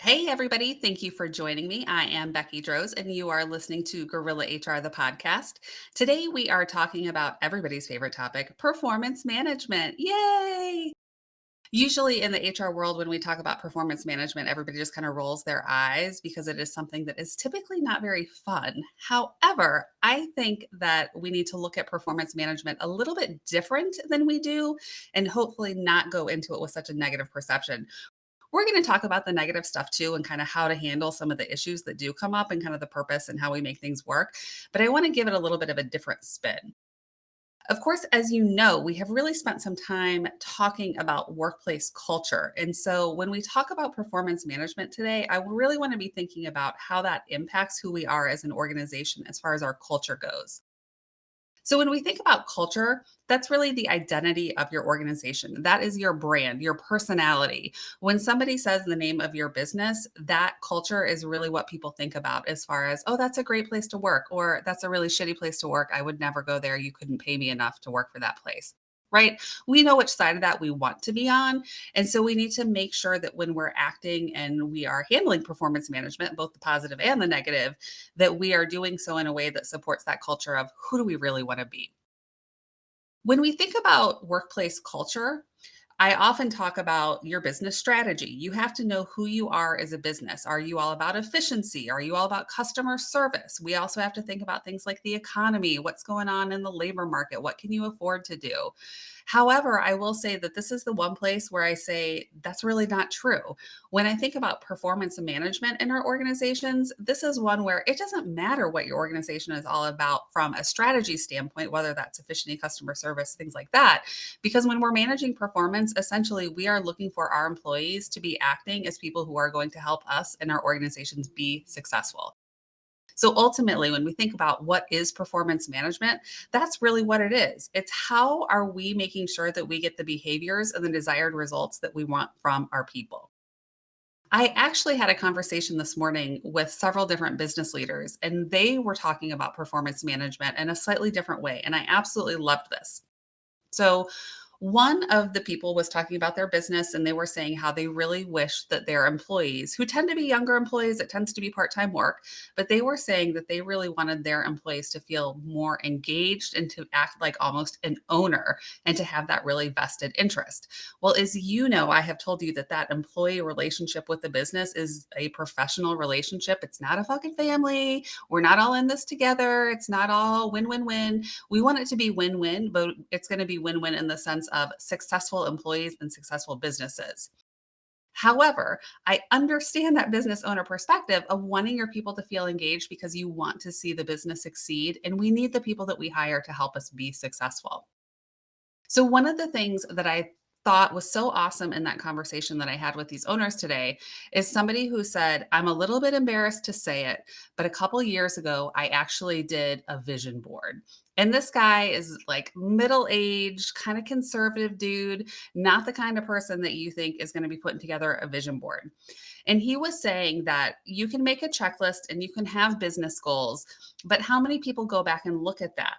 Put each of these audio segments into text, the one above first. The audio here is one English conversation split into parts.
Hey, everybody. Thank you for joining me. I am Becky Droz, and you are listening to Gorilla HR, the podcast. Today, we are talking about everybody's favorite topic performance management. Yay! Usually in the HR world, when we talk about performance management, everybody just kind of rolls their eyes because it is something that is typically not very fun. However, I think that we need to look at performance management a little bit different than we do and hopefully not go into it with such a negative perception. We're going to talk about the negative stuff too and kind of how to handle some of the issues that do come up and kind of the purpose and how we make things work. But I want to give it a little bit of a different spin. Of course, as you know, we have really spent some time talking about workplace culture. And so when we talk about performance management today, I really want to be thinking about how that impacts who we are as an organization as far as our culture goes. So when we think about culture, that's really the identity of your organization. That is your brand, your personality. When somebody says the name of your business, that culture is really what people think about as far as, oh, that's a great place to work, or that's a really shitty place to work. I would never go there. You couldn't pay me enough to work for that place. Right? We know which side of that we want to be on. And so we need to make sure that when we're acting and we are handling performance management, both the positive and the negative, that we are doing so in a way that supports that culture of who do we really want to be. When we think about workplace culture, I often talk about your business strategy. You have to know who you are as a business. Are you all about efficiency? Are you all about customer service? We also have to think about things like the economy, what's going on in the labor market, what can you afford to do? However, I will say that this is the one place where I say that's really not true. When I think about performance management in our organizations, this is one where it doesn't matter what your organization is all about from a strategy standpoint, whether that's efficiency, customer service, things like that. Because when we're managing performance, essentially we are looking for our employees to be acting as people who are going to help us and our organizations be successful. So ultimately, when we think about what is performance management, that's really what it is. It's how are we making sure that we get the behaviors and the desired results that we want from our people. I actually had a conversation this morning with several different business leaders, and they were talking about performance management in a slightly different way. And I absolutely loved this. So, one of the people was talking about their business, and they were saying how they really wish that their employees, who tend to be younger employees, it tends to be part time work, but they were saying that they really wanted their employees to feel more engaged and to act like almost an owner and to have that really vested interest. Well, as you know, I have told you that that employee relationship with the business is a professional relationship. It's not a fucking family. We're not all in this together. It's not all win win win. We want it to be win-win, but it's going to be win-win in the sense of successful employees and successful businesses. However, I understand that business owner perspective of wanting your people to feel engaged because you want to see the business succeed, and we need the people that we hire to help us be successful. So, one of the things that I thought was so awesome in that conversation that I had with these owners today is somebody who said, I'm a little bit embarrassed to say it, but a couple years ago, I actually did a vision board. And this guy is like middle aged, kind of conservative dude, not the kind of person that you think is going to be putting together a vision board. And he was saying that you can make a checklist and you can have business goals, but how many people go back and look at that?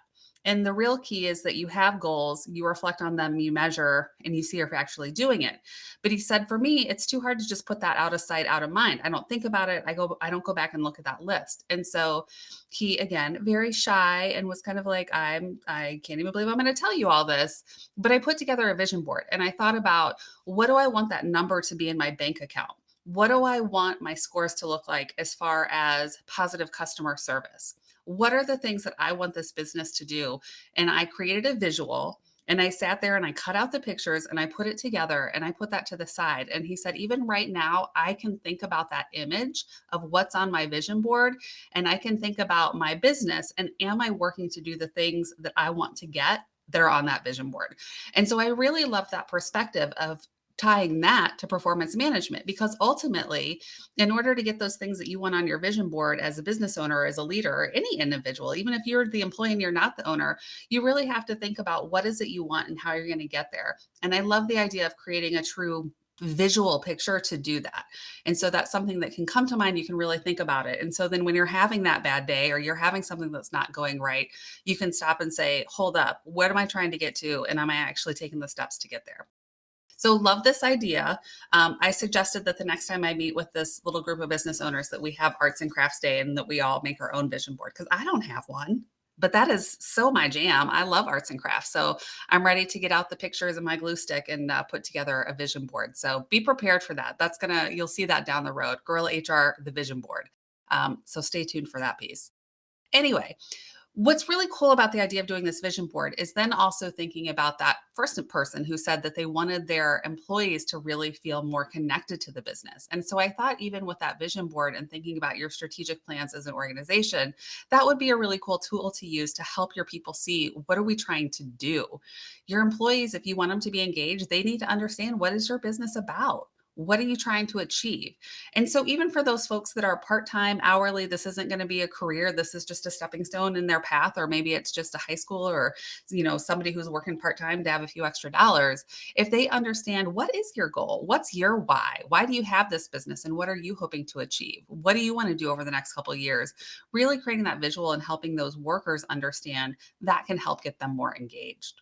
And the real key is that you have goals, you reflect on them, you measure, and you see if you're actually doing it. But he said, for me, it's too hard to just put that out of sight, out of mind. I don't think about it. I don't go back and look at that list. And so he, again, very shy and was kind of like, I can't even believe I'm going to tell you all this. But I put together a vision board and I thought about what do I want that number to be in my bank account? What do I want my scores to look like as far as positive customer service? What are the things that I want this business to do? And I created a visual and I sat there and I cut out the pictures and I put it together and I put that to the side. And he said, even right now, I can think about that image of what's on my vision board and I can think about my business and am I working to do the things that I want to get that are on that vision board? And so I really love that perspective of tying that to performance management because ultimately in order to get those things that you want on your vision board as a business owner, as a leader, or any individual, even if you're the employee and you're not the owner, you really have to think about what is it you want and how you're going to get there. And I love the idea of creating a true visual picture to do that. And so that's something that can come to mind. You can really think about it. And so then when you're having that bad day or you're having something that's not going right, you can stop and say, hold up, what am I trying to get to? And am I actually taking the steps to get there? So love this idea. I suggested that the next time I meet with this little group of business owners that we have arts and crafts day and that we all make our own vision board because I don't have one. But that is so my jam. I love arts and crafts. So I'm ready to get out the pictures and my glue stick and put together a vision board. So be prepared for that. You'll see that down the road. Gorilla HR, the vision board. So stay tuned for that piece. Anyway, what's really cool about the idea of doing this vision board is then also thinking about that first person who said that they wanted their employees to really feel more connected to the business. And so I thought, even with that vision board and thinking about your strategic plans as an organization, that would be a really cool tool to use to help your people see what are we trying to do. Your employees, if you want them to be engaged, they need to understand what is your business about. What are you trying to achieve? And so, even for those folks that are part time, hourly, this isn't going to be a career. This is just a stepping stone in their path, or maybe it's just a high school or somebody who's working part time to have a few extra dollars. If they understand what is your goal, what's your why do you have this business, and what are you hoping to achieve? What do you want to do over the next couple of years? Really creating that visual and helping those workers understand that can help get them more engaged.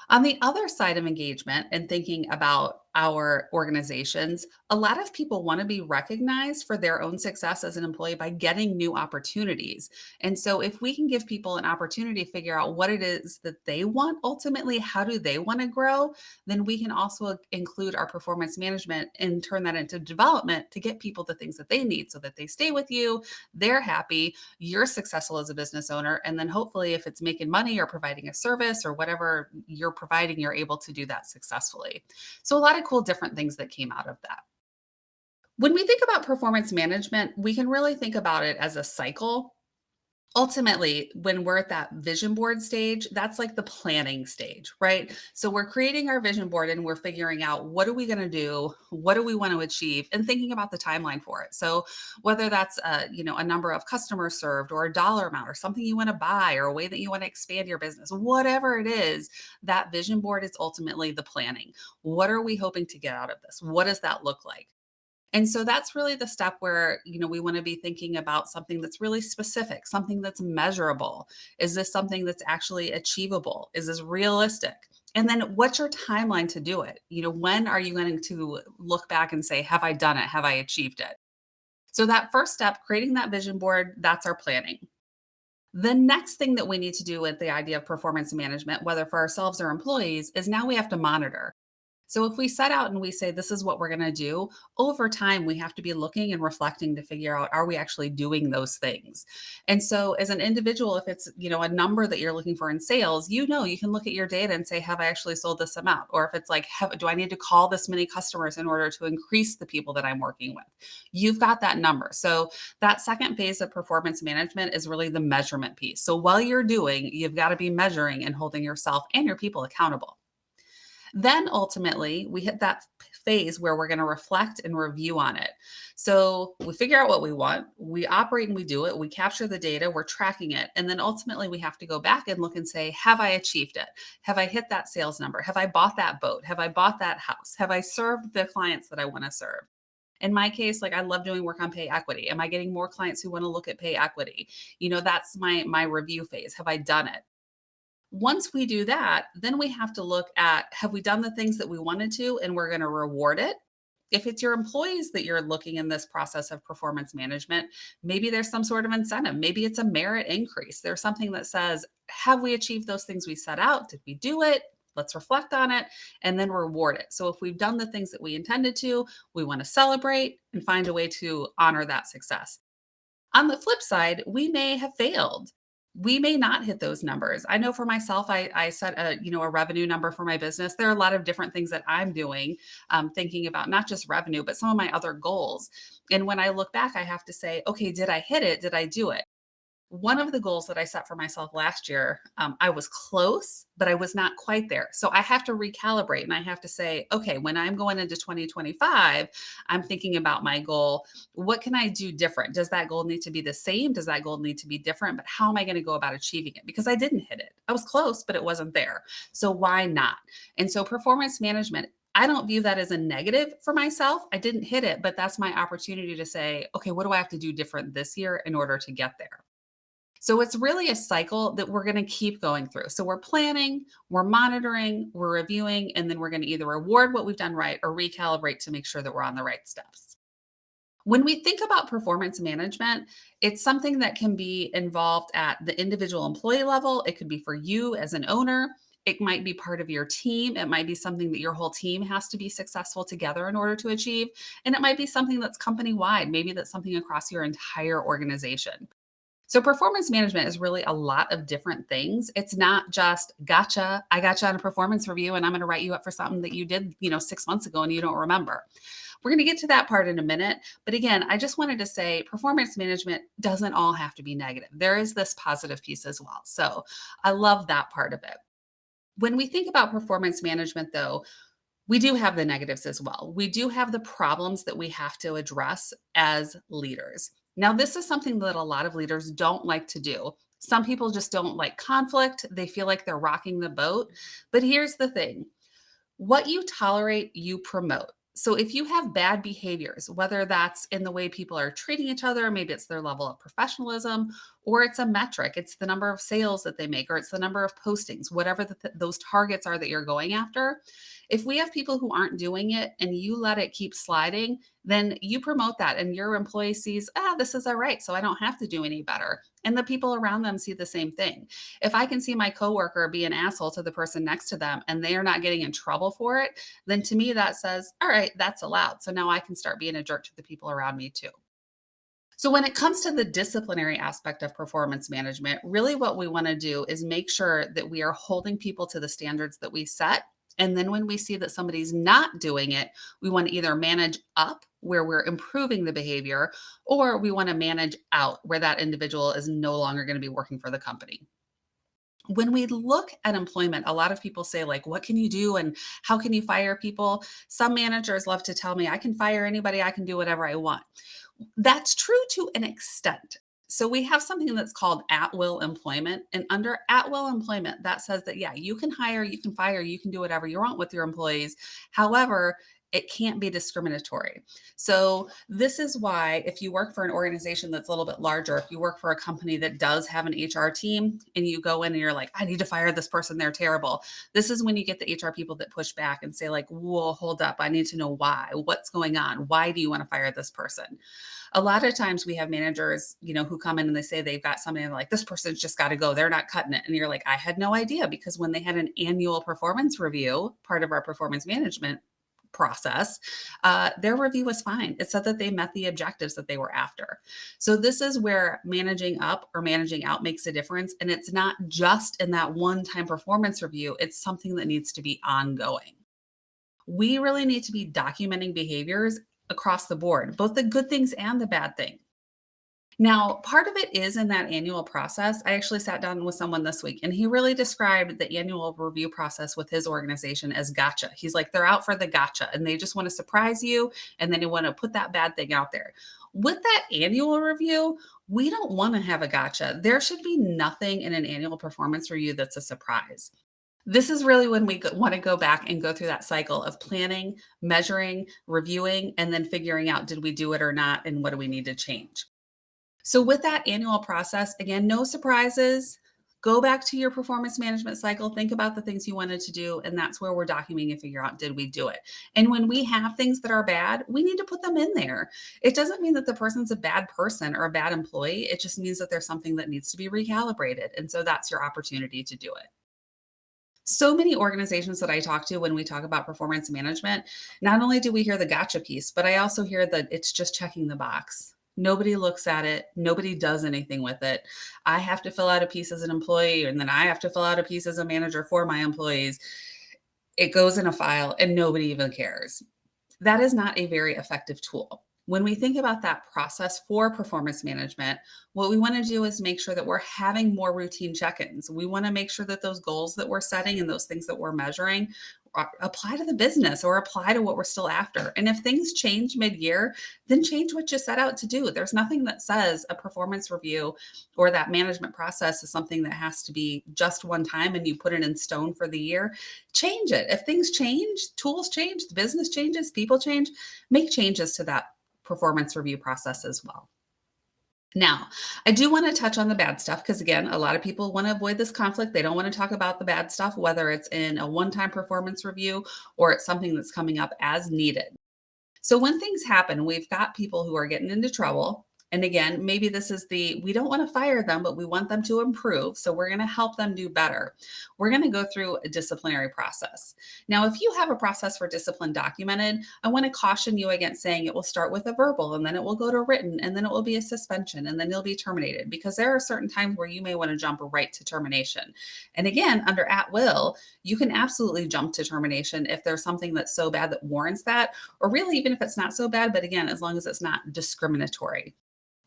On the other side of engagement and thinking about our organizations, a lot of people want to be recognized for their own success as an employee by getting new opportunities. And so, if we can give people an opportunity to figure out what it is that they want, ultimately, how do they want to grow, then we can also include our performance management and turn that into development to get people the things that they need so that they stay with you, they're happy, you're successful as a business owner. And then hopefully, if it's making money or providing a service or whatever you're providing, you're able to do that successfully. So, a lot of cool different things that came out of that. When we think about performance management, we can really think about it as a cycle. Ultimately, when we're at that vision board stage, that's like the planning stage, right? So we're creating our vision board and we're figuring out what are we going to do, what do we want to achieve, and thinking about the timeline for it. So whether that's a number of customers served or a dollar amount or something you want to buy or a way that you want to expand your business, whatever it is, that vision board is ultimately the planning. What are we hoping to get out of this? What does that look like? And so that's really the step where, we want to be thinking about something that's really specific, something that's measurable. Is this something that's actually achievable? Is this realistic? And then what's your timeline to do it? When are you going to look back and say, have I done it? Have I achieved it? So that first step, creating that vision board, that's our planning. The next thing that we need to do with the idea of performance management, whether for ourselves or employees, is now we have to monitor. So if we set out and we say, this is what we're going to do, over time, we have to be looking and reflecting to figure out, are we actually doing those things? And so as an individual, if it's, a number that you're looking for in sales, you can look at your data and say, have I actually sold this amount? Or if it's like, do I need to call this many customers in order to increase the people that I'm working with? You've got that number. So that second phase of performance management is really the measurement piece. So while you're doing, you've got to be measuring and holding yourself and your people accountable. Then ultimately, we hit that phase where we're going to reflect and review on it. So we figure out what we want, we operate and we do it, we capture the data, we're tracking it. And then ultimately, we have to go back and look and say, have I achieved it? Have I hit that sales number? Have I bought that boat? Have I bought that house? Have I served the clients that I want to serve? In my case, like I love doing work on pay equity. Am I getting more clients who want to look at pay equity? That's my review phase. Have I done it? Once we do that, then we have to look at, have we done the things that we wanted to, and we're going to reward it. If it's your employees that you're looking in this process of performance management, maybe there's some sort of incentive. Maybe it's a merit increase. There's something that says, have we achieved those things we set out? Did we do it? Let's reflect on it and then reward it. So if we've done the things that we intended to, we want to celebrate and find a way to honor that success. On the flip side, we may have failed. We may not hit those numbers. I know for myself, I set a revenue number for my business. There are a lot of different things that I'm doing, thinking about not just revenue, but some of my other goals. And when I look back, I have to say, okay, did I hit it? Did I do it? One of the goals that I set for myself last year, I was close, but I was not quite there. So I have to recalibrate and I have to say, okay, when I'm going into 2025, I'm thinking about my goal. What can I do different? Does that goal need to be the same? Does that goal need to be different? But how am I going to go about achieving it? Because I didn't hit it. I was close, but it wasn't there. So why not? And so performance management, I don't view that as a negative for myself. I didn't hit it, but that's my opportunity to say, okay, what do I have to do different this year in order to get there? So it's really a cycle that we're going to keep going through. So we're planning, we're monitoring, we're reviewing, and then we're going to either reward what we've done right or recalibrate to make sure that we're on the right steps. When we think about performance management, it's something that can be involved at the individual employee level. It could be for you as an owner. It might be part of your team. It might be something that your whole team has to be successful together in order to achieve. And it might be something that's company wide. Maybe that's something across your entire organization. So performance management is really a lot of different things. It's not just gotcha, I got you on a performance review and I'm going to write you up for something that you did, 6 months ago and you don't remember. We're going to get to that part in a minute, but again, I just wanted to say performance management doesn't all have to be negative. There is this positive piece as well. So, I love that part of it. When we think about performance management though, we do have the negatives as well. We do have the problems that we have to address as leaders. Now, this is something that a lot of leaders don't like to do. Some people just don't like conflict. They feel like they're rocking the boat. But here's the thing: what you tolerate, you promote. So if you have bad behaviors, whether that's in the way people are treating each other, maybe it's their level of professionalism, or it's a metric, it's the number of sales that they make, or it's the number of postings, whatever those targets are that you're going after. If we have people who aren't doing it and you let it keep sliding, then you promote that and your employee sees, this is all right. So I don't have to do any better. And the people around them see the same thing. If I can see my coworker be an asshole to the person next to them and they are not getting in trouble for it, then to me that says, all right, that's allowed. So now I can start being a jerk to the people around me too. So when it comes to the disciplinary aspect of performance management, really what we want to do is make sure that we are holding people to the standards that we set. And then when we see that somebody's not doing it, we want to either manage up where we're improving the behavior, or we want to manage out where that individual is no longer going to be working for the company. When we look at employment, a lot of people say, like, what can you do and how can you fire people? Some managers love to tell me, I can fire anybody, I can do whatever I want. That's true to an extent. So we have something that's called at will employment. And under at will employment, that says that, yeah, you can hire, you can fire, you can do whatever you want with your employees. However, it can't be discriminatory. So this is why if you work for an organization that's a little bit larger, if you work for a company that does have an HR team and you go in and you're like, I need to fire this person, they're terrible. This is when you get the HR people that push back and say like, whoa, hold up. I need to know why, what's going on? Why do you want to fire this person? A lot of times we have managers, who come in and they say they've got somebody and they're like, this person's just got to go. They're not cutting it. And you're like, I had no idea, because when they had an annual performance review, part of our performance management process, their review was fine. It said that they met the objectives that they were after. So this is where managing up or managing out makes a difference. And it's not just in that one-time performance review. It's something that needs to be ongoing. We really need to be documenting behaviors across the board, both the good things and the bad things. Now, part of it is in that annual process. I actually sat down with someone this week and he really described the annual review process with his organization as gotcha. He's like, they're out for the gotcha and they just want to surprise you and then they want to put that bad thing out there. With that annual review, we don't want to have a gotcha. There should be nothing in an annual performance review that's a surprise. This is really when we want to go back and go through that cycle of planning, measuring, reviewing, and then figuring out, did we do it or not? And what do we need to change? So with that annual process, again, no surprises. Go back to your performance management cycle, think about the things you wanted to do, and that's where we're documenting and figure out, did we do it? And when we have things that are bad, we need to put them in there. It doesn't mean that the person's a bad person or a bad employee. It just means that there's something that needs to be recalibrated. And so that's your opportunity to do it. So many organizations that I talk to when we talk about performance management, not only do we hear the gotcha piece, but I also hear that it's just checking the box. Nobody looks at it. Nobody does anything with it. I have to fill out a piece as an employee, and then I have to fill out a piece as a manager for my employees. It goes in a file and nobody even cares. That is not a very effective tool. When we think about that process for performance management, what we want to do is make sure that we're having more routine check-ins. We want to make sure that those goals that we're setting and those things that we're measuring apply to the business or apply to what we're still after. And if things change mid-year, then change what you set out to do. There's nothing that says a performance review or that management process is something that has to be just one time and you put it in stone for the year. Change it. If things change, tools change, the business changes, people change, make changes to that performance review process as well. Now, I do want to touch on the bad stuff because, again, a lot of people want to avoid this conflict. They don't want to talk about the bad stuff, whether it's in a one time performance review or it's something that's coming up as needed. So when things happen, we've got people who are getting into trouble. And again, maybe this is we don't want to fire them, but we want them to improve. So we're going to help them do better. We're going to go through a disciplinary process. Now, if you have a process for discipline documented, I want to caution you against saying it will start with a verbal and then it will go to written and then it will be a suspension and then you'll be terminated because there are certain times where you may want to jump right to termination. And again, under at will, you can absolutely jump to termination if there's something that's so bad that warrants that, or really even if it's not so bad, but again, as long as it's not discriminatory.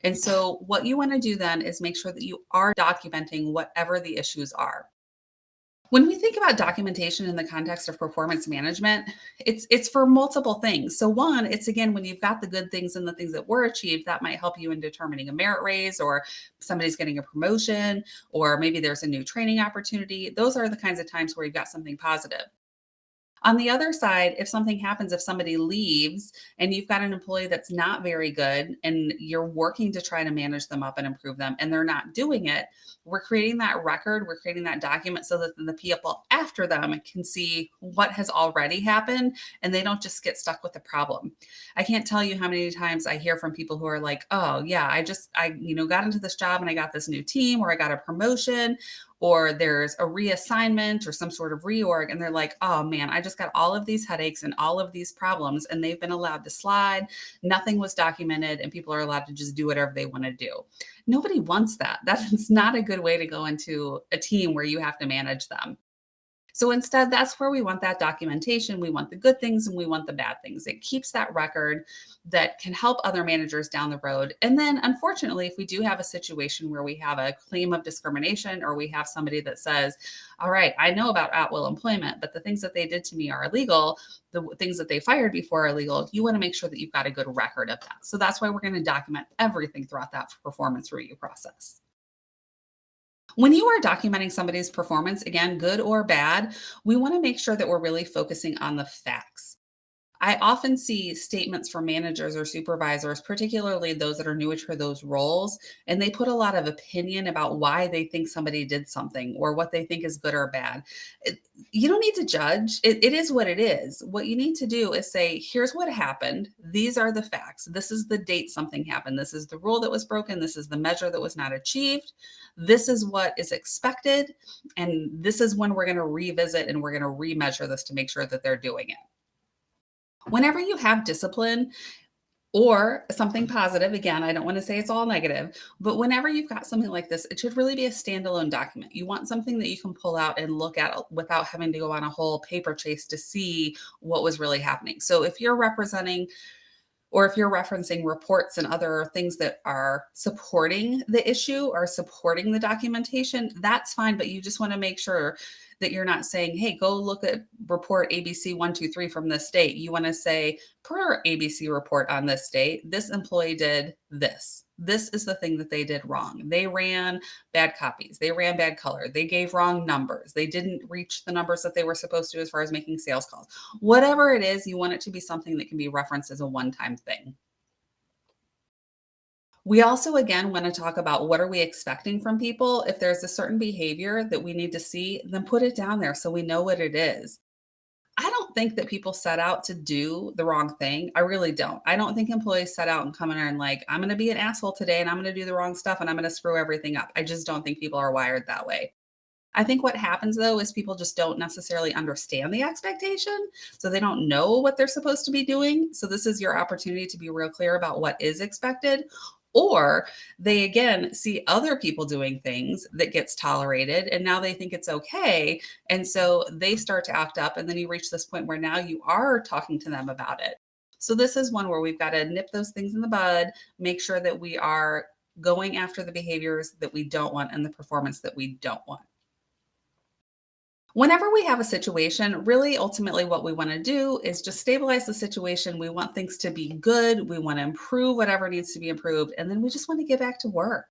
And so what you want to do then is make sure that you are documenting whatever the issues are. When we think about documentation in the context of performance management, it's for multiple things. So one, it's again when you've got the good things and the things that were achieved, that might help you in determining a merit raise or somebody's getting a promotion or maybe there's a new training opportunity. Those are the kinds of times where you've got something positive. On the other side, if something happens, if somebody leaves and you've got an employee that's not very good and you're working to try to manage them up and improve them and they're not doing it, we're creating that record, we're creating that document so that the people after them can see what has already happened and they don't just get stuck with the problem. I can't tell you how many times I hear from people who are like, "Oh, yeah, I got into this job and I got this new team or I got a promotion or there's a reassignment or some sort of reorg and they're like, "Oh man, I just got all of these headaches and all of these problems and they've been allowed to slide. Nothing was documented and people are allowed to just do whatever they want to do." Nobody wants that. That's not a good way to go into a team where you have to manage them. So instead, that's where we want that documentation. We want the good things and we want the bad things. It keeps that record that can help other managers down the road. And then, unfortunately, if we do have a situation where we have a claim of discrimination or we have somebody that says, "All right, I know about at will employment, but the things that they did to me are illegal. The things that they fired before are illegal." You want to make sure that you've got a good record of that. So that's why we're going to document everything throughout that performance review process. When you are documenting somebody's performance, again, good or bad, we want to make sure that we're really focusing on the facts. I often see statements from managers or supervisors, particularly those that are newer to those roles, and they put a lot of opinion about why they think somebody did something or what they think is good or bad. You don't need to judge. It is what it is. What you need to do is say, here's what happened. These are the facts. This is the date something happened. This is the rule that was broken. This is the measure that was not achieved. This is what is expected. And this is when we're going to revisit and we're going to remeasure this to make sure that they're doing it. Whenever you have discipline or something positive, again, I don't want to say it's all negative, but whenever you've got something like this, it should really be a standalone document. You want something that you can pull out and look at without having to go on a whole paper chase to see what was really happening. So if you're representing or if you're referencing reports and other things that are supporting the issue or supporting the documentation, that's fine. But you just want to make sure that you're not saying, "Hey, go look at report ABC 123 from this date." You want to say, "Per ABC report on this date, this employee did this. This is the thing that they did wrong. They ran bad copies. They ran bad color. They gave wrong numbers. They didn't reach the numbers that they were supposed to as far as making sales calls." Whatever it is, you want it to be something that can be referenced as a one-time thing. We also, again, want to talk about what are we expecting from people. If there's a certain behavior that we need to see, then put it down there so we know what it is. I don't think that people set out to do the wrong thing. I really don't. I don't think employees set out and come in there and like, "I'm going to be an asshole today and I'm going to do the wrong stuff and I'm going to screw everything up." I just don't think people are wired that way. I think what happens though is people just don't necessarily understand the expectation. So they don't know what they're supposed to be doing. So this is your opportunity to be real clear about what is expected. Or they again see other people doing things that gets tolerated and now they think it's okay. And so they start to act up. And then you reach this point where now you are talking to them about it. So this is one where we've got to nip those things in the bud, make sure that we are going after the behaviors that we don't want and the performance that we don't want. Whenever we have a situation, really ultimately what we want to do is just stabilize the situation. We want things to be good. We want to improve whatever needs to be improved. And then we just want to get back to work.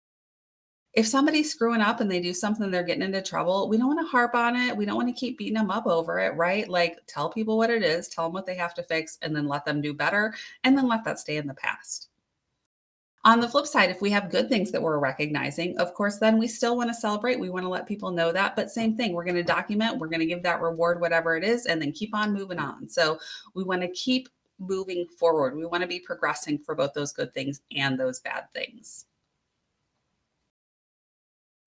If somebody's screwing up and they do something, they're getting into trouble, we don't want to harp on it. We don't want to keep beating them up over it, right? Like tell people what it is, tell them what they have to fix, and then let them do better, and then let that stay in the past. On the flip side, if we have good things that we're recognizing, of course, then we still want to celebrate. We want to let people know that. But same thing, we're going to document, we're going to give that reward, whatever it is, and then keep on moving on. So we want to keep moving forward. We want to be progressing for both those good things and those bad things.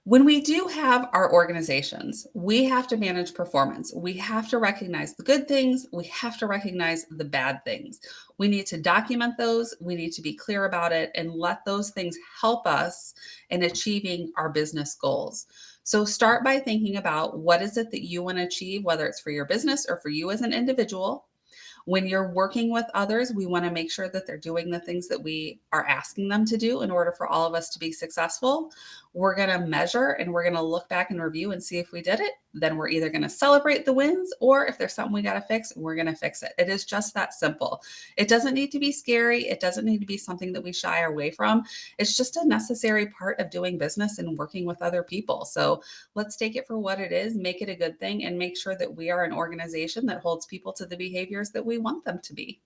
When we do have our organizations, we have to manage performance. We have to recognize the good things. We have to recognize the bad things. We need to document those. We need to be clear about it and let those things help us in achieving our business goals. So start by thinking about what is it that you want to achieve, whether it's for your business or for you as an individual. When you're working with others, we want to make sure that they're doing the things that we are asking them to do in order for all of us to be successful. We're going to measure and we're going to look back and review and see if we did it. Then we're either going to celebrate the wins, or if there's something we got to fix, we're going to fix it. It is just that simple. It doesn't need to be scary. It doesn't need to be something that we shy away from. It's just a necessary part of doing business and working with other people. So let's take it for what it is, make it a good thing, and make sure that we are an organization that holds people to the behaviors that we want them to be.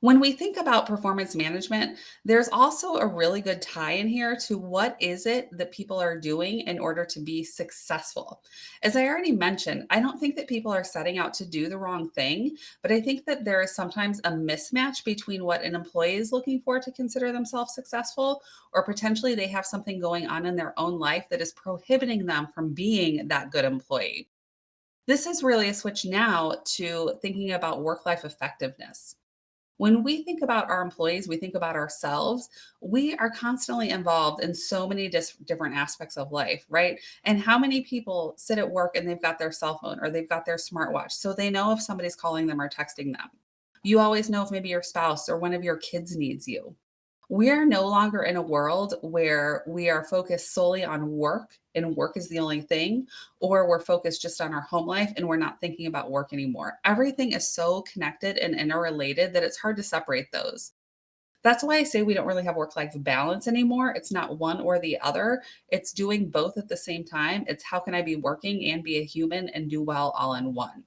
When we think about performance management, there's also a really good tie in here to what is it that people are doing in order to be successful. As I already mentioned, I don't think that people are setting out to do the wrong thing, but I think that there is sometimes a mismatch between what an employee is looking for to consider themselves successful, or potentially they have something going on in their own life that is prohibiting them from being that good employee. This is really a switch now to thinking about work life effectiveness. When we think about our employees, we think about ourselves. We are constantly involved in so many different aspects of life, right? And how many people sit at work and they've got their cell phone or they've got their smartwatch, so they know if somebody's calling them or texting them. You always know if maybe your spouse or one of your kids needs you. We are no longer in a world where we are focused solely on work and work is the only thing, or we're focused just on our home life and we're not thinking about work anymore. Everything is so connected and interrelated that it's hard to separate those. That's why I say we don't really have work life balance anymore. It's not one or the other, it's doing both at the same time. It's how can I be working and be a human and do well all in one.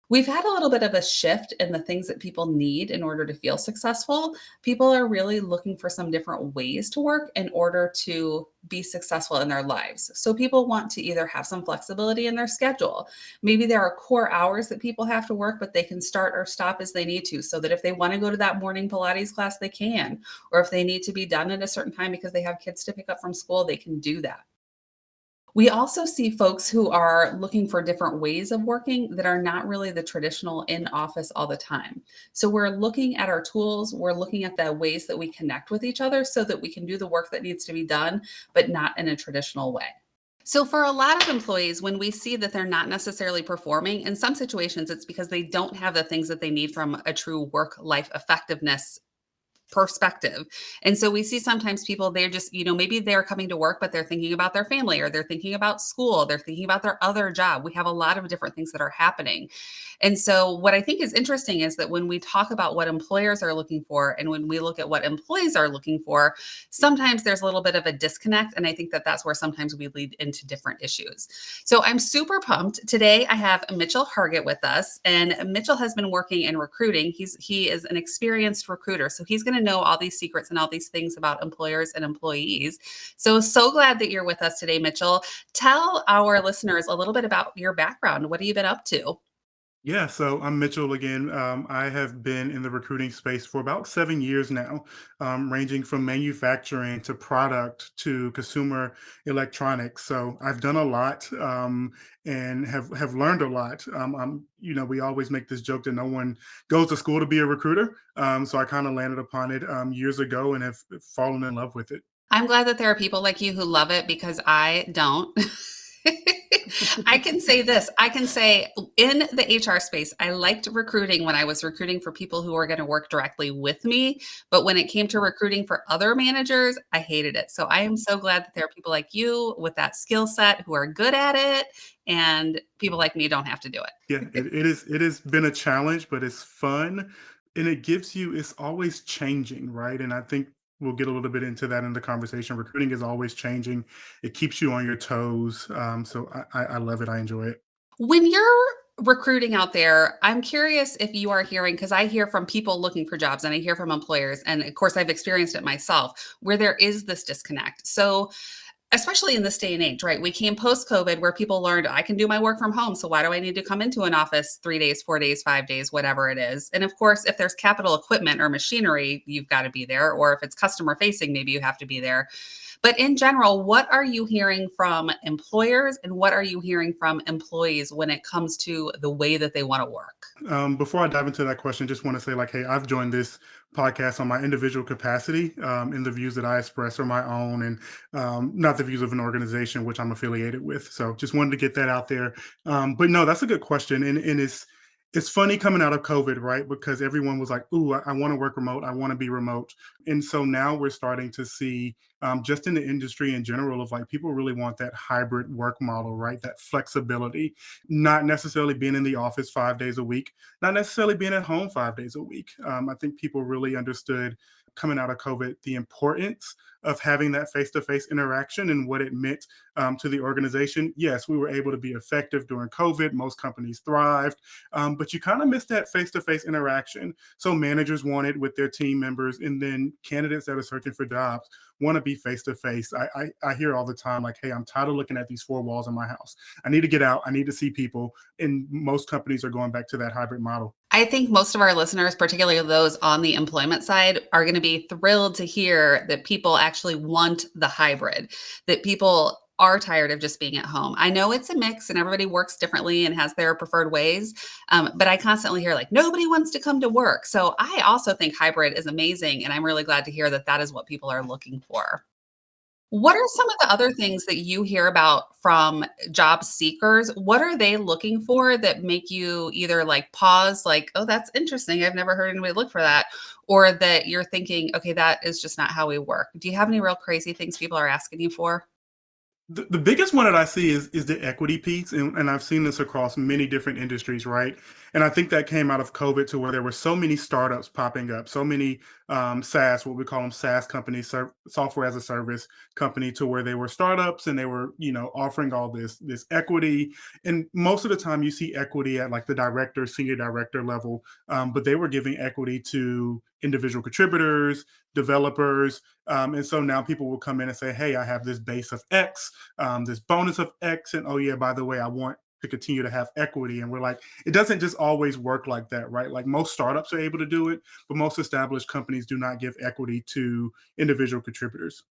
We've had a little bit of a shift in the things that people need in order to feel successful. People are really looking for some different ways to work in order to be successful in their lives. So people want to either have some flexibility in their schedule. Maybe there are core hours that people have to work, but they can start or stop as they need to, so that if they want to go to that morning Pilates class, they can. Or if they need to be done at a certain time because they have kids to pick up from school, they can do that. We also see folks who are looking for different ways of working that are not really the traditional in office all the time. So we're looking at our tools, we're looking at the ways that we connect with each other so that we can do the work that needs to be done, but not in a traditional way. So, for a lot of employees, when we see that they're not necessarily performing, in some situations, it's because they don't have the things that they need from a true work life effectiveness perspective. And so we see sometimes people, they're just, maybe they're coming to work, but they're thinking about their family or they're thinking about school, they're thinking about their other job. We have a lot of different things that are happening. And so what I think is interesting is that when we talk about what employers are looking for and when we look at what employees are looking for, sometimes there's a little bit of a disconnect. And I think that that's where sometimes we lead into different issues. So I'm super pumped. Today I have Mitchell Hargett with us, and Mitchell has been working in recruiting. He is an experienced recruiter. So he's going to know all these secrets and all these things about employers and employees. So glad that you're with us today, Mitchell. Tell our listeners a little bit about your background. What have you been up to? Yeah, so I'm Mitchell again. I have been in the recruiting space for about 7 years now, ranging from manufacturing to product to consumer electronics. So I've done a lot and have learned a lot. We always make this joke that no one goes to school to be a recruiter. So I kind of landed upon it years ago and have fallen in love with it. I'm glad that there are people like you who love it because I don't. I can say this. I can say in the HR space, I liked recruiting when I was recruiting for people who were going to work directly with me. But when it came to recruiting for other managers, I hated it. So I am so glad that there are people like you with that skill set who are good at it, and people like me don't have to do Yeah, it. it has been a challenge, but it's fun and it gives you it's always changing, right? And I think we'll get a little bit into that in the conversation. Recruiting is always changing. It keeps you on your toes. So I love it. I enjoy it. When you're recruiting out there, I'm curious if you are hearing, because I hear from people looking for jobs and I hear from employers, and of course, I've experienced it myself, where there is this disconnect. So, especially in this day and age, right? We came post COVID where people learned I can do my work from home. So why do I need to come into an office 3 days, 4 days, 5 days, whatever it is? And of course, if there's capital equipment or machinery, you've got to be there. Or if it's customer facing, maybe you have to be there. But in general, what are you hearing from employers and what are you hearing from employees when it comes to the way that they want to work? Before I dive into that question, just want to say, like, hey, I've joined this podcast on my individual capacity, and the views that I express are my own, and not the views of an organization which I'm affiliated with. So, just wanted to get that out there. But no, that's a good question, and it's funny coming out of COVID, right? Because everyone was like, "Ooh, I want to work remote. I want to be remote," and so now we're starting to see, just in the industry in general, of like people really want that hybrid work model, right? That flexibility, not necessarily being in the office 5 days a week, not necessarily being at home 5 days a week. I think people really understood coming out of COVID the importance of having that face to face interaction and what it meant to the organization. Yes, we were able to be effective during COVID. Most companies thrived, but you kind of missed that face to face interaction. So managers want it with their team members, and then candidates that are searching for jobs want to be face to face. I hear all the time, like, hey, I'm tired of looking at these four walls in my house. I need to get out. I need to see people. And most companies are going back to that hybrid model. I think most of our listeners, particularly those on the employment side, are going to be thrilled to hear that people actually want the hybrid, that people are tired of just being at home. I know it's a mix and everybody works differently and has their preferred ways. But I constantly hear like, nobody wants to come to work. So I also think hybrid is amazing. And I'm really glad to hear that that is what people are looking for. What are some of the other things that you hear about from job seekers? What are they looking for that make you either like pause, like, oh, that's interesting. I've never heard anybody look for that. Or that you're thinking, okay, that is just not how we work. Do you have any real crazy things people are asking you for? The biggest one that I see is the equity piece, and I've seen this across many different industries, right? And I think that came out of COVID to where there were so many startups popping up, so many SaaS, what we call them SaaS companies, software as a service company, to where they were startups and they were, offering all this equity. And most of the time, you see equity at like the director, senior director level, but they were giving equity to individual contributors, developers, and so now people will come in and say, hey, I have this base of X, this bonus of X, and oh yeah, by the way, I want to continue to have equity. And we're like, it doesn't just always work like that, right? Like most startups are able to do it, but most established companies do not give equity to individual contributors.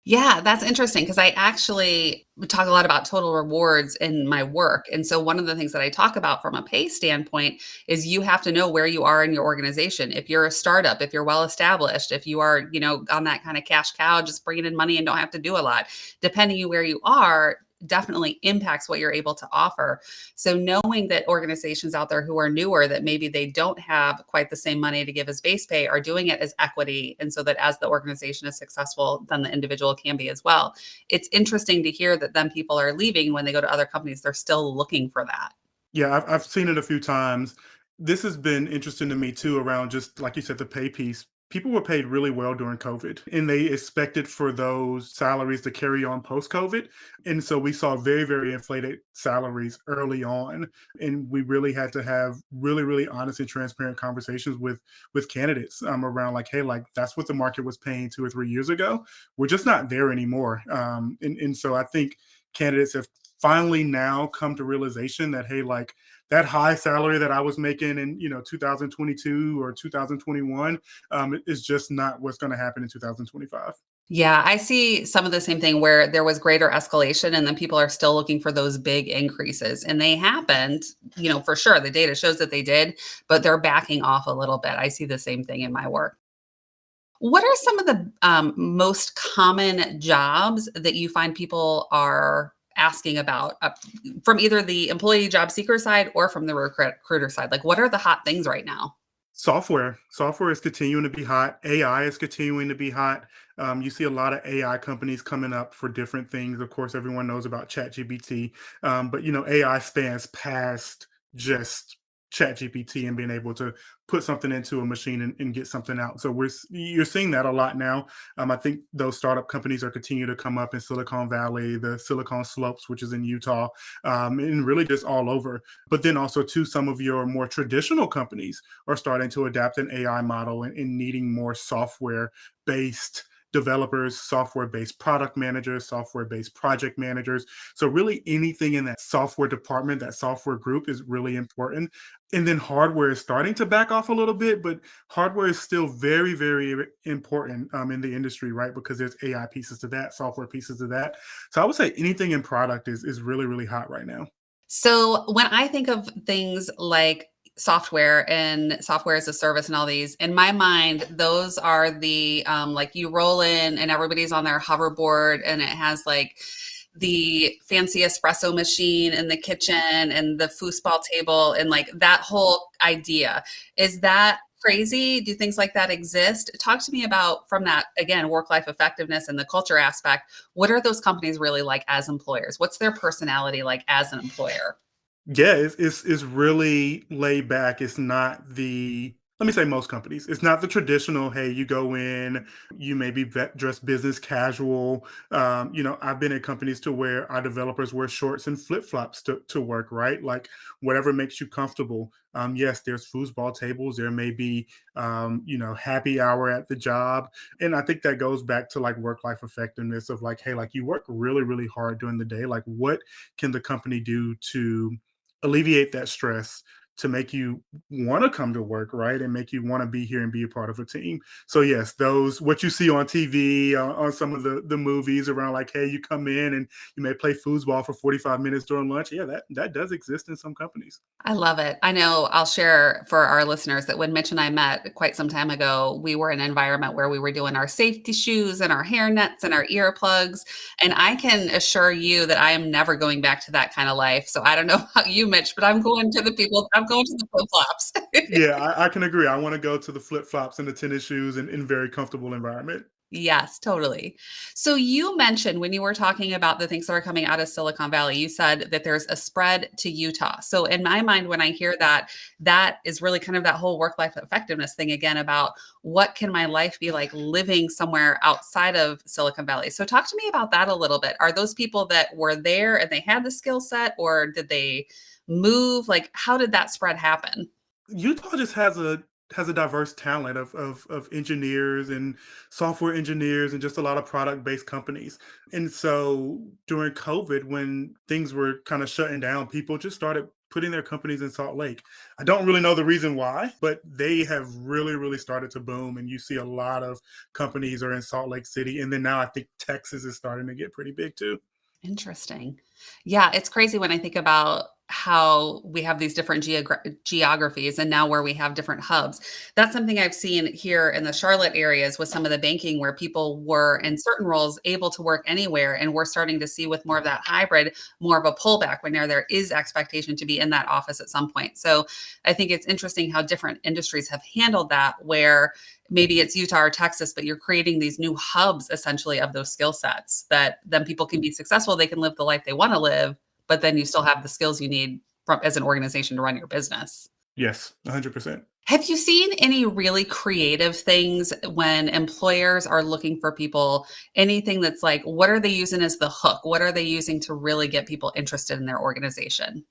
Yeah, that's interesting because I actually talk a lot about total rewards in my work. And so one of the things that I talk about from a pay standpoint is you have to know where you are in your organization. If you're a startup, if you're well established, if you are, on that kind of cash cow, just bringing in money and don't have to do a lot, depending on where you are, definitely impacts what you're able to offer. So knowing that organizations out there who are newer that maybe they don't have quite the same money to give as base pay are doing it as equity. And so that as the organization is successful, then the individual can be as well. It's interesting to hear that then people are leaving when they go to other companies, they're still looking for that. Yeah, I've seen it a few times. This has been interesting to me too, around just like you said, the pay piece. People were paid really well during COVID, and they expected for those salaries to carry on post COVID. And so we saw very, very inflated salaries early on. And we really had to have really, really honest and transparent conversations with candidates, around like, hey, like that's what the market was paying 2 or 3 years ago. We're just not there anymore. And so I think candidates have finally now come to realization that, hey, like that high salary that I was making in 2022 or 2021, is just not what's going to happen in 2025. Yeah, I see some of the same thing where there was greater escalation and then people are still looking for those big increases. And they happened, for sure. The data shows that they did, but they're backing off a little bit. I see the same thing in my work. What are some of the most common jobs that you find people are asking about from either the employee job seeker side or from the recruiter side? Like, what are the hot things right now? Software is continuing to be hot. AI is continuing to be hot. You see a lot of AI companies coming up for different things. Of course, everyone knows about ChatGPT, but AI spans past just chat gpt and being able to put something into a machine and get something out. So you're seeing that a lot now. I think those startup companies are continuing to come up in Silicon Valley, the Silicon Slopes, which is in Utah, and really just all over. But then also too, some of your more traditional companies are starting to adapt an AI model and needing more software based developers, software based product managers, software based project managers. So, really, anything in that software department, that software group is really important. And then hardware is starting to back off a little bit, but hardware is still very, very important in the industry, right? Because there's AI pieces to that, software pieces to that. So, I would say anything in product is really, really hot right now. So when I think of things like software and software as a service and all these, in my mind, those are the like you roll in and everybody's on their hoverboard and it has like the fancy espresso machine in the kitchen and the foosball table and like that whole idea. Is that crazy? Do things like that exist? Talk to me about from that again, work-life effectiveness and the culture aspect. What are those companies really like as employers? What's their personality like as an employer? Yeah, it's really laid back. It's not the let me say most companies. It's not the traditional, hey, you go in, you maybe dress business casual. I've been in companies to where our developers wear shorts and flip-flops to work, right? Like whatever makes you comfortable. Yes, there's foosball tables. There may be, happy hour at the job. And I think that goes back to like work-life effectiveness of like, hey, like you work really, really hard during the day. Like what can the company do to alleviate that stress to make you want to come to work, right? And make you want to be here and be a part of a team. So yes, those what you see on TV, on some of the movies around like, hey, you come in and you may play foosball for 45 minutes during lunch. Yeah, that does exist in some companies. I love it. I know I'll share for our listeners that when Mitch and I met quite some time ago, we were in an environment where we were doing our safety shoes and our hair nets and our earplugs. And I can assure you that I am never going back to that kind of life. So I don't know about you, Mitch, but I'm going to the flip flops. Yeah, I can agree. I want to go to the flip flops and the tennis shoes and in very comfortable environment. Yes, totally. So you mentioned when you were talking about the things that are coming out of Silicon Valley, you said that there's a spread to Utah. So in my mind, when I hear that, that is really kind of that whole work-life effectiveness thing again about what can my life be like living somewhere outside of Silicon Valley. So talk to me about that a little bit. Are those people that were there and they had the skill set, or did they move? Like, how did that spread happen? Utah just has a diverse talent of engineers and software engineers and just a lot of product based companies. And so during COVID, when things were kind of shutting down, people just started putting their companies in Salt Lake. I don't really know the reason why, but they have really, really started to boom. And you see a lot of companies are in Salt Lake City. And then now I think Texas is starting to get pretty big too. Interesting. Yeah, it's crazy when I think about how we have these different geographies and now where we have different hubs. That's something I've seen here in the Charlotte areas with some of the banking where people were in certain roles able to work anywhere. And we're starting to see with more of that hybrid, more of a pullback when there is expectation to be in that office at some point. So I think it's interesting how different industries have handled that, where maybe it's Utah or Texas, but you're creating these new hubs essentially of those skill sets that then people can be successful. They can live the life they want to live, but then you still have the skills you need from as an organization to run your business. Yes, 100%. Have you seen any really creative things when employers are looking for people? Anything that's like, what are they using as the hook? What are they using to really get people interested in their organization?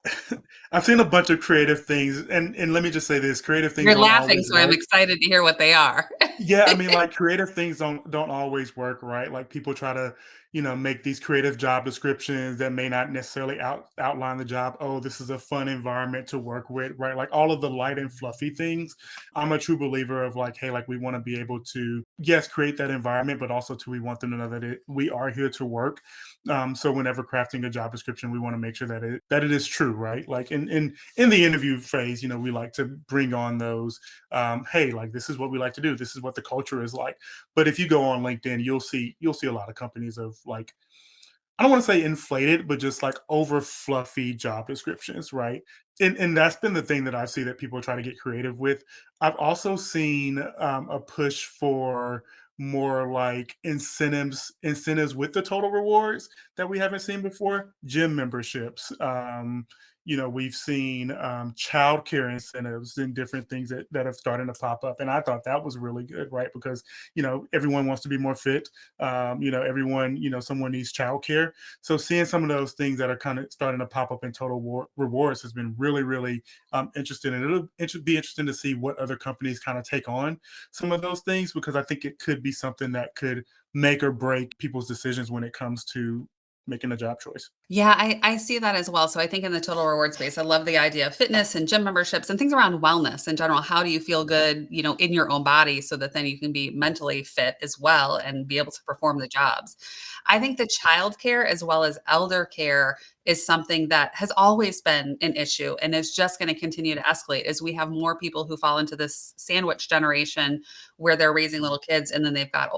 I've seen a bunch of creative things, and let me just say this: creative things You're don't laughing, always so I'm work. excited to hear what they are. Yeah, I mean, like creative things don't always work, right? Like people try to, make these creative job descriptions that may not necessarily outline the job. Oh, this is a fun environment to work with, right? Like all of the light and fluffy things. I'm a true believer of like, hey, like we want to be able to, yes, create that environment, but also we want them to know that we are here to work. So whenever crafting a job description, we want to make sure that it is true, right? Like in the interview phase, we like to bring on those hey, like this is what we like to do, this is what the culture is like. But if you go on LinkedIn, you'll see a lot of companies of like, I don't want to say inflated, but just like over fluffy job descriptions, right? And that's been the thing that I see that people try to get creative with. I've also seen a push for more like incentives with the total rewards that we haven't seen before. Gym memberships, we've seen childcare incentives and different things that have started to pop up. And I thought that was really good, right? Because, everyone wants to be more fit. Everyone, someone needs childcare. So seeing some of those things that are kind of starting to pop up in rewards has been really, really interesting. And be interesting to see what other companies kind of take on some of those things, because I think it could be something that could make or break people's decisions when it comes to making a job choice. Yeah, I see that as well. So I think in the total reward space, I love the idea of fitness and gym memberships and things around wellness in general. How do you feel good, in your own body so that then you can be mentally fit as well and be able to perform the jobs? I think the childcare as well as elder care is something that has always been an issue and is just going to continue to escalate as we have more people who fall into this sandwich generation where they're raising little kids and then they've got,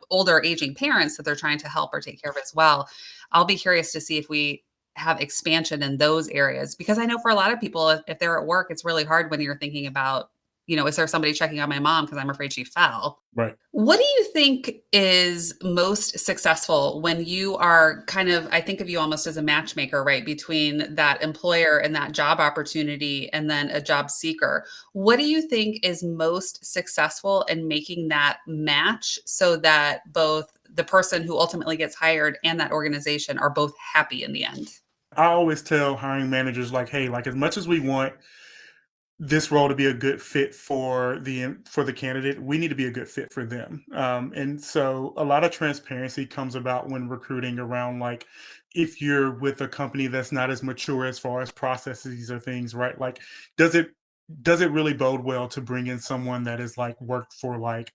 older aging parents that they're trying to help or take care of as well. I'll be curious to see if we have expansion in those areas because I know for a lot of people, if they're at work, it's really hard when you're thinking about, is there somebody checking on my mom because I'm afraid she fell? Right. What do you think is most successful when you are kind of, I think of you almost as a matchmaker, right? Between that employer and that job opportunity and then a job seeker. What do you think is most successful in making that match so that both the person who ultimately gets hired and that organization are both happy in the end? I always tell hiring managers, like, hey, like, as much as we want this role to be a good fit for the candidate, we need to be a good fit for them. And so a lot of transparency comes about when recruiting around, like, if you're with a company that's not as mature as far as processes or things, right? Like, does it really bode well to bring in someone that is like worked for like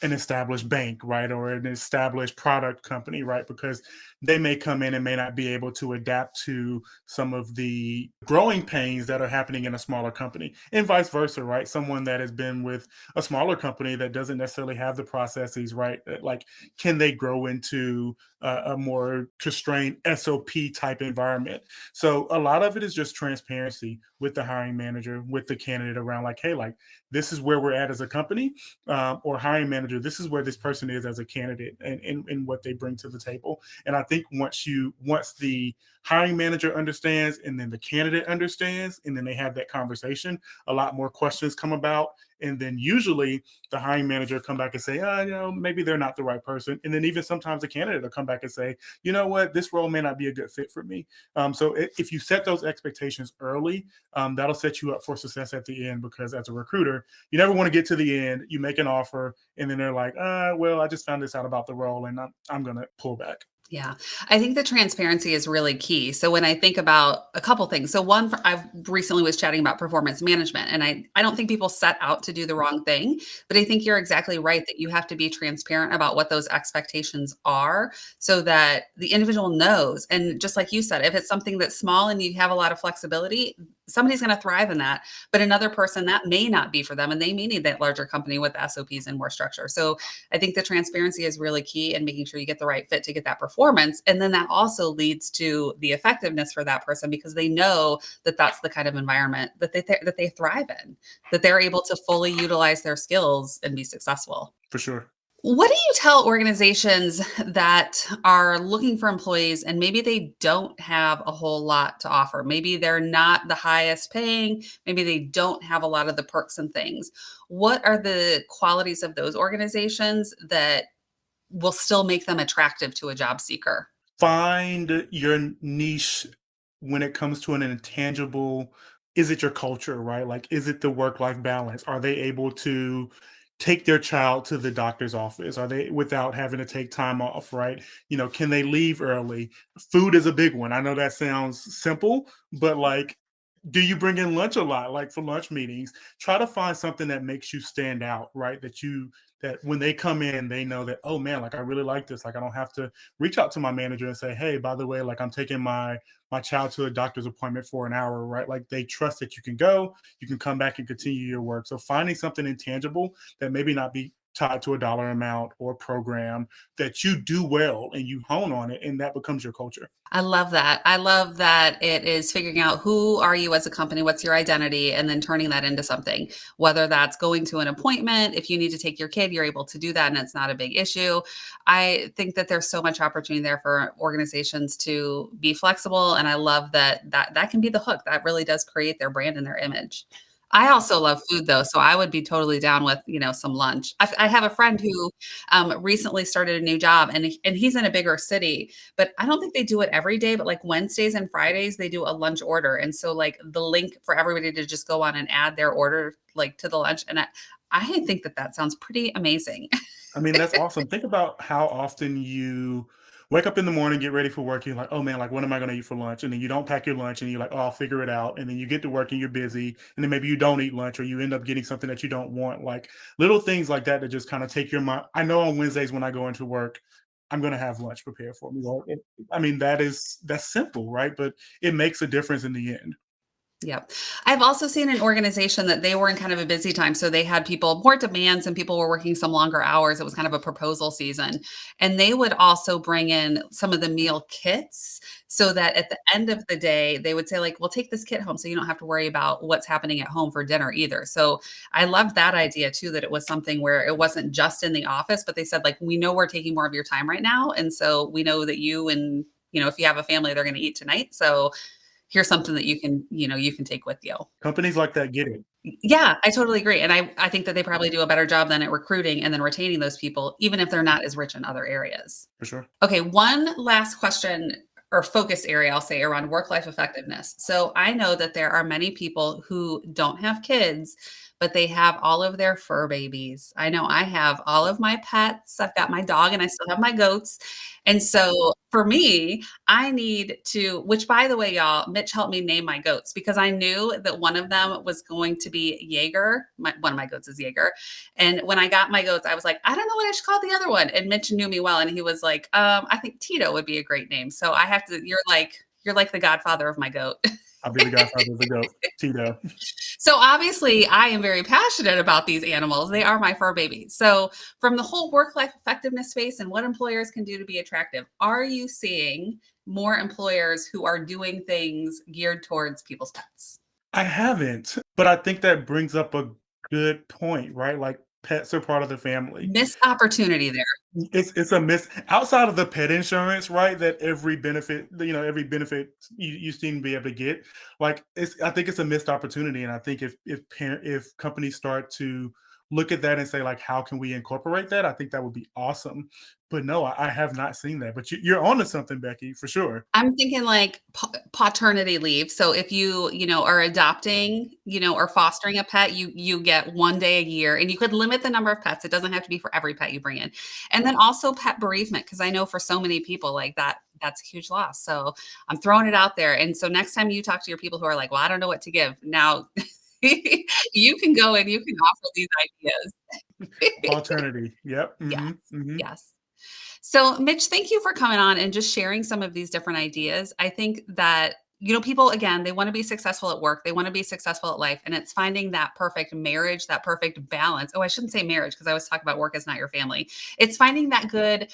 an established bank, right, or an established product company, right? Because they may come in and may not be able to adapt to some of the growing pains that are happening in a smaller company, and vice versa, right? Someone that has been with a smaller company that doesn't necessarily have the processes, right? Like, can they grow into a more constrained SOP type environment? So a lot of it is just transparency with the hiring manager, with the candidate around, like, hey, like, this is where we're at as a company, or hiring manager, this is where this person is as a candidate, and what they bring to the table. And I think once the hiring manager understands and then the candidate understands and then they have that conversation, a lot more questions come about. And then usually the hiring manager come back and say, maybe they're not the right person. And then even sometimes the candidate will come back and say, you know what, this role may not be a good fit for me. So if you set those expectations early, that'll set you up for success at the end, because as a recruiter, you never want to get to the end, you make an offer, and then they're like, well, I just found this out about the role, and I'm going to pull back. Yeah, I think the transparency is really key. So when I think about a couple things, so one, I recently was chatting about performance management, and I don't think people set out to do the wrong thing, but I think you're exactly right that you have to be transparent about what those expectations are, so that the individual knows. And just like you said, if it's something that's small and you have a lot of flexibility, somebody's going to thrive in that. But another person that may not be for them, and they may need that larger company with SOPs and more structure. So I think the transparency is really key in making sure you get the right fit to get that performance. And then that also leads to the effectiveness for that person because they know that that's the kind of environment that they thrive in, that they're able to fully utilize their skills and be successful. For sure. What do you tell organizations that are looking for employees and maybe they don't have a whole lot to offer? Maybe they're not the highest paying, maybe they don't have a lot of the perks and things. What are the qualities of those organizations that will still make them attractive to a job seeker? Find your niche when it comes to an intangible. Is it your culture, right? Like, is it the work life balance? Are they able to take their child to the doctor's office? Are they, without having to take time off, right? Can they leave early? Food is a big one. I know that sounds simple, but like, do you bring in lunch a lot, like for lunch meetings? Try to find something that makes you stand out, right? That when they come in, they know that, oh man, like, I really like this. Like, I don't have to reach out to my manager and say, hey, by the way, like, I'm taking my child to a doctor's appointment for an hour, right? Like, they trust that you can go, you can come back and continue your work. So finding something intangible that maybe not be tied to a dollar amount or program that you do well and you hone on it, and that becomes your culture. I love that. I love that it is figuring out who are you as a company, what's your identity, and then turning that into something. Whether that's going to an appointment, if you need to take your kid, you're able to do that and it's not a big issue. I think that there's so much opportunity there for organizations to be flexible, and I love that can be the hook. That really does create their brand and their image. I also love food though, so I would be totally down with, some lunch. I have a friend who recently started a new job, and he's in a bigger city, but I don't think they do it every day, but, like, Wednesdays and Fridays, they do a lunch order, and so, like, the link for everybody to just go on and add their order, like, to the lunch, and I think that that sounds pretty amazing. I mean, that's awesome. Think about how often you wake up in the morning, get ready for work. You're like, oh man, like, what am I going to eat for lunch? And then you don't pack your lunch and you're like, oh, I'll figure it out. And then you get to work and you're busy. And then maybe you don't eat lunch or you end up getting something that you don't want. Like little things like that that just kind of take your mind. I know on Wednesdays when I go into work, I'm going to have lunch prepared for me. I mean, that's simple, right? But it makes a difference in the end. Yep. I've also seen an organization that they were in kind of a busy time, so they had people more demands and people were working some longer hours. It was kind of a proposal season, and they would also bring in some of the meal kits so that at the end of the day, they would say like, "Well, take this kit home so you don't have to worry about what's happening at home for dinner either." So, I loved that idea too, that it was something where it wasn't just in the office, but they said like, "We know we're taking more of your time right now, and so we know that you and if you have a family, they're going to eat tonight. So here's something that you can take with you." Companies like that get it Yeah, I totally agree, and I think that they probably do a better job than at recruiting and then retaining those people, even if they're not as rich in other areas. for sure. Okay, one last question or focus area, I'll say, around work-life effectiveness. So I know that there are many people who don't have kids, but they have all of their fur babies. I know I have all of my pets. I've got my dog and I still have my goats. And so for me, I need to, which by the way, y'all, Mitch helped me name my goats because I knew that one of them was going to be Jaeger. One of my goats is Jaeger. And when I got my goats, I was like, I don't know what I should call the other one. And Mitch knew me well, and he was like, I think Tito would be a great name. So I have to. You're like the godfather of my goat. I'll be the godfather of the goat, Tito. So obviously, I am very passionate about these animals. They are my fur babies. So from the whole work-life effectiveness space and what employers can do to be attractive, are you seeing more employers who are doing things geared towards people's pets? I haven't, but I think that brings up a good point, right? Like pets are part of the family. Missed opportunity there. It's a miss outside of the pet insurance, right? That every benefit you seem to be able to get. Like I think it's a missed opportunity, and I think if companies start to look at that and say like, how can we incorporate that? I think that would be awesome. But no, I have not seen that. But you're onto something, Becky, for sure. I'm thinking like paternity leave. So if you are adopting, or fostering a pet, you get 1 day a year and you could limit the number of pets. It doesn't have to be for every pet you bring in. And then also pet bereavement, because I know for so many people like that's a huge loss. So I'm throwing it out there. And so next time you talk to your people who are like, well, I don't know what to give. Now you can go and you can offer these ideas. Paternity. Yep. Yes. Hmm. Yes. So, Mitch, thank you for coming on and just sharing some of these different ideas. I think that, people, again, they want to be successful at work, they want to be successful at life, and it's finding that perfect marriage, that perfect balance. Oh, I shouldn't say marriage because I always talk about work as not your family. It's finding that good,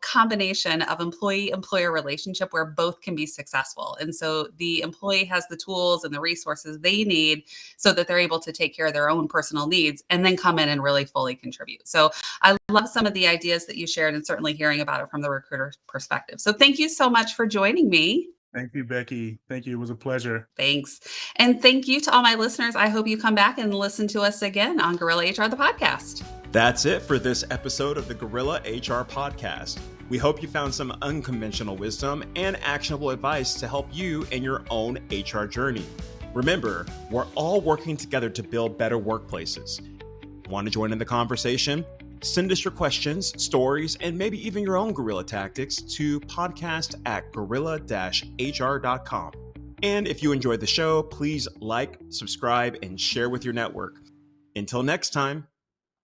combination of employee employer relationship where both can be successful. And so the employee has the tools and the resources they need so that they're able to take care of their own personal needs and then come in and really fully contribute. So, I love some of the ideas that you shared and certainly hearing about it from the recruiter perspective. So thank you so much for joining me. Thank you, Becky. Thank you. It was a pleasure. Thanks. And thank you to all my listeners. I hope you come back and listen to us again on Gorilla HR, the podcast. That's it for this episode of the Gorilla HR podcast. We hope you found some unconventional wisdom and actionable advice to help you in your own HR journey. Remember, we're all working together to build better workplaces. Want to join in the conversation? Send us your questions, stories, and maybe even your own guerrilla tactics to podcast@gorilla-hr.com. And if you enjoyed the show, please like, subscribe, and share with your network. Until next time.